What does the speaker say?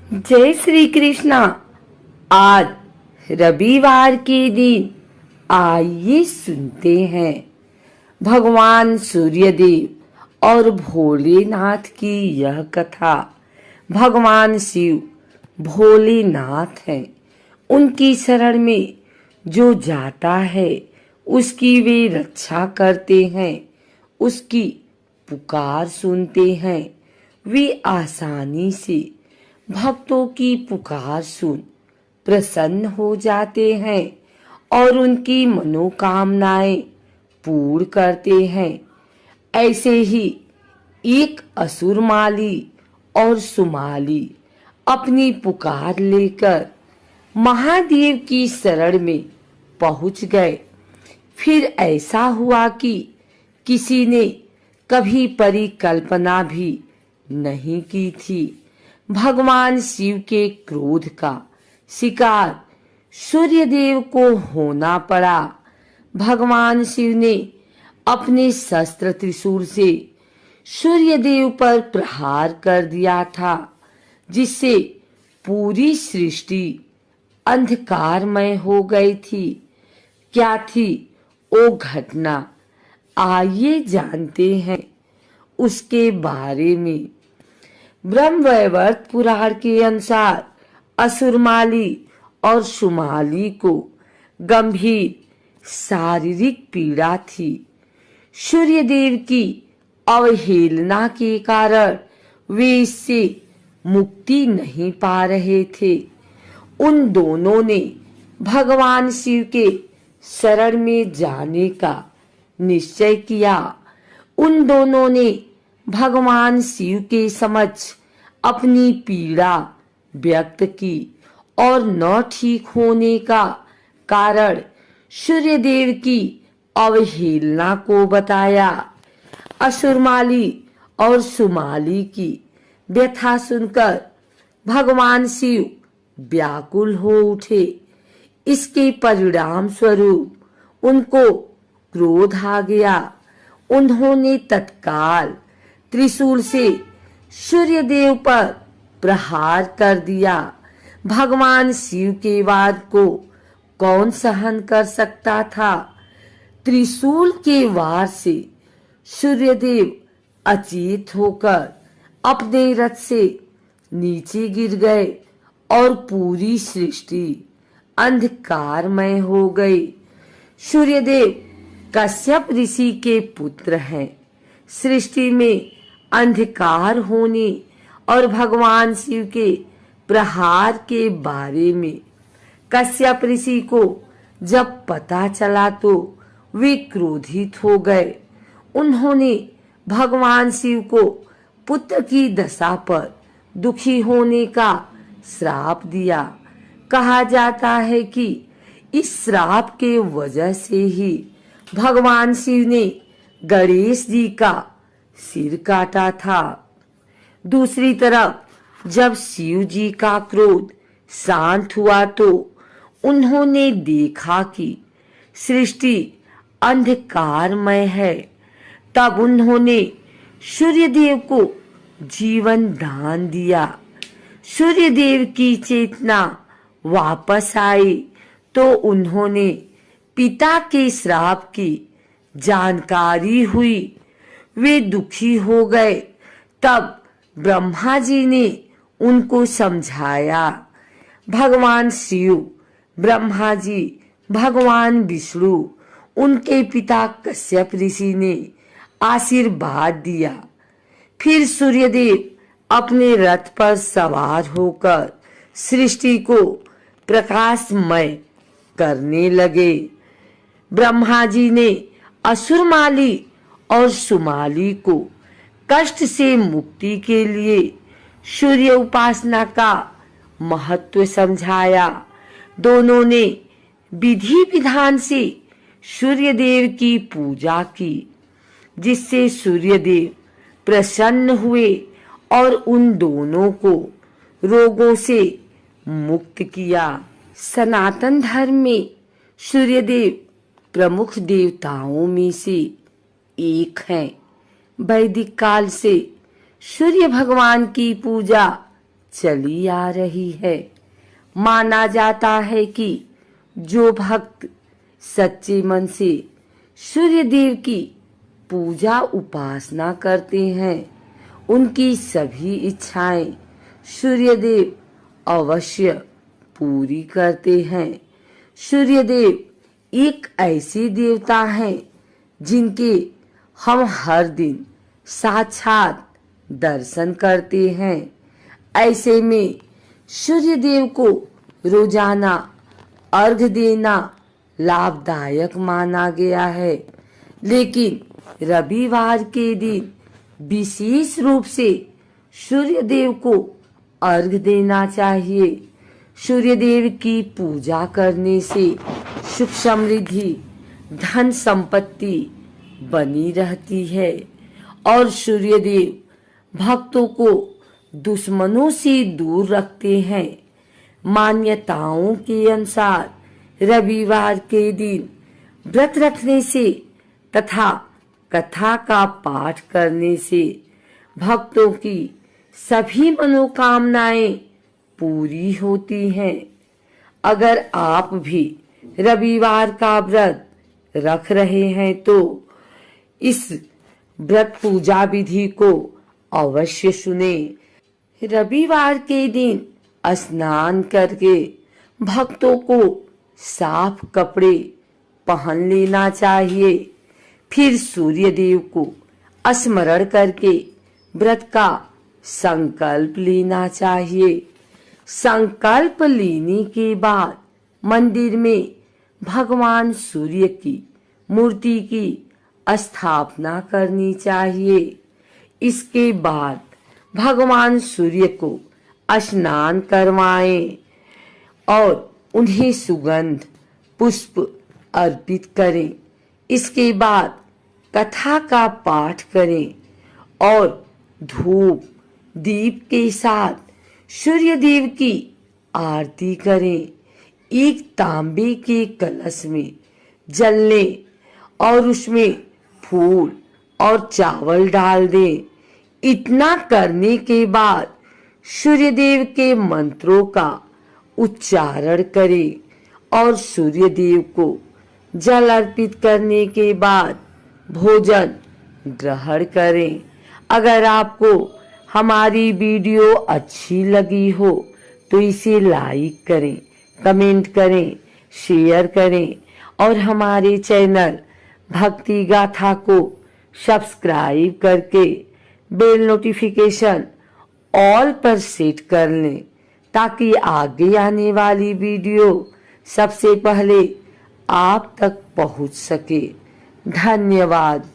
जय श्री कृष्णा। आज रविवार के दिन आइए सुनते हैं भगवान सूर्यदेव और भोलेनाथ की यह कथा। भगवान शिव भोलेनाथ हैं। उनकी शरण में जो जाता है उसकी वे रक्षा करते हैं, उसकी पुकार सुनते हैं। वे आसानी से भक्तों की पुकार सुन प्रसन्न हो जाते हैं और उनकी मनोकामनाएं पूर्ण करते हैं। ऐसे ही एक असुरमाली और सुमाली अपनी पुकार लेकर महादेव की शरण में पहुंच गए। फिर ऐसा हुआ कि किसी ने कभी परिकल्पना भी नहीं की थी। भगवान शिव के क्रोध का शिकार सूर्यदेव को होना पड़ा। भगवान शिव ने अपने शस्त्र त्रिशूल से सूर्यदेव पर प्रहार कर दिया था, जिससे पूरी सृष्टि अंधकारमय हो गई थी। क्या थी वो घटना, आइए जानते हैं उसके बारे में। ब्रह्मवैवर्त पुराण के अनुसार असुरमाली और सुमाली को गंभीर शारीरिक पीड़ा थी। सूर्यदेव की अवहेलना के कारण वे इससे मुक्ति नहीं पा रहे थे। उन दोनों ने भगवान शिव के शरण में जाने का निश्चय किया। उन दोनों ने भगवान शिव के समक्ष अपनी पीड़ा व्यक्त की और न ठीक होने का कारण सूर्यदेव की अवहेलना को बताया। असुरमाली और सुमाली की व्यथा सुनकर भगवान शिव व्याकुल हो उठे। इसके परिणाम स्वरूप उनको क्रोध आ गया। उन्होंने तत्काल त्रिशूल से सूर्यदेव पर प्रहार कर दिया। भगवान शिव के वार को कौन सहन कर सकता था। त्रिशूल के वार से सूर्यदेव अचेत होकर अपने रथ से नीचे गिर गए और पूरी सृष्टि अंधकारमय हो गई। सूर्यदेव कश्यप ऋषि के पुत्र हैं। सृष्टि में अंधकार होने और भगवान शिव के प्रहार के बारे में कश्यप ऋषि को जब पता चला तो वे क्रोधित हो गए। उन्होंने भगवान शिव को पुत्र की दशा पर दुखी होने का श्राप दिया। कहा जाता है कि इस श्राप के वजह से ही भगवान शिव ने गणेश जी का सिर काटा था। दूसरी तरफ जब शिव जी का क्रोध शांत हुआ तो उन्होंने देखा कि सृष्टि अंधकारमय है। तब उन्होंने सूर्यदेव को जीवन दान दिया। सूर्यदेव की चेतना वापस आई तो उन्होंने पिता के श्राप की जानकारी हुई। वे दुखी हो गए। तब ब्रह्मा जी ने उनको समझाया। भगवान शिव, ब्रह्मा जी, भगवान विष्णु, उनके पिता कश्यप ऋषि ने आशीर्वाद दिया। फिर सूर्यदेव अपने रथ पर सवार होकर सृष्टि को प्रकाशमय करने लगे। ब्रह्मा जी ने असुरमाली और सुमाली को कष्ट से मुक्ति के लिए सूर्य उपासना का महत्व समझाया। दोनों ने विधि विधान से सूर्यदेव की पूजा की, जिससे सूर्यदेव प्रसन्न हुए और उन दोनों को रोगों से मुक्त किया। सनातन धर्म में सूर्यदेव प्रमुख देवताओं में से एक हैं। वैदिक काल से सूर्य भगवान की पूजा चली आ रही है। माना जाता है कि जो भक्त सच्चे मन से सूर्य देव की पूजा उपासना करते हैं, उनकी सभी इच्छाएं सूर्य देव अवश्य पूरी करते हैं। सूर्य देव एक ऐसी देवता हैं जिनके हम हर दिन साक्षात दर्शन करते हैं। ऐसे में सूर्य देव को रोजाना अर्घ्य देना लाभदायक माना गया है, लेकिन रविवार के दिन विशेष रूप से सूर्य देव को अर्घ्य देना चाहिए। सूर्य देव की पूजा करने से सुख समृद्धि धन संपत्ति बनी रहती है और सूर्य देव भक्तों को दुश्मनों से दूर रखते हैं। मान्यताओं के अनुसार रविवार के दिन व्रत रखने से तथा कथा का पाठ करने से भक्तों की सभी मनोकामनाएं पूरी होती हैं। अगर आप भी रविवार का व्रत रख रहे हैं तो इस व्रत पूजा विधि को अवश्य सुने। रविवार के दिन स्नान करके भक्तों को साफ कपड़े पहन लेना चाहिए। फिर सूर्य देव को स्मरण करके व्रत का संकल्प लेना चाहिए। संकल्प लेने के बाद मंदिर में भगवान सूर्य की मूर्ति की स्थापना करनी चाहिए। इसके बाद भगवान सूर्य को स्नान करवाएं और उन्हें सुगंध पुष्प अर्पित करें। इसके बाद कथा का पाठ करें और धूप दीप के साथ सूर्य देव की आरती करें। एक तांबे के कलश में जल लें और उसमें फूल और चावल डाल दें। इतना करने के बाद सूर्य देव के मंत्रों का उच्चारण करें और सूर्य देव को जल अर्पित करने के बाद भोजन ग्रहण करें। अगर आपको हमारी वीडियो अच्छी लगी हो तो इसे लाइक करें, कमेंट करें, शेयर करें और हमारे चैनल भक्ति गाथा को सब्सक्राइब करके बेल नोटिफिकेशन ऑल पर सेट कर लें ताकि आगे आने वाली वीडियो सबसे पहले आप तक पहुंच सके। धन्यवाद।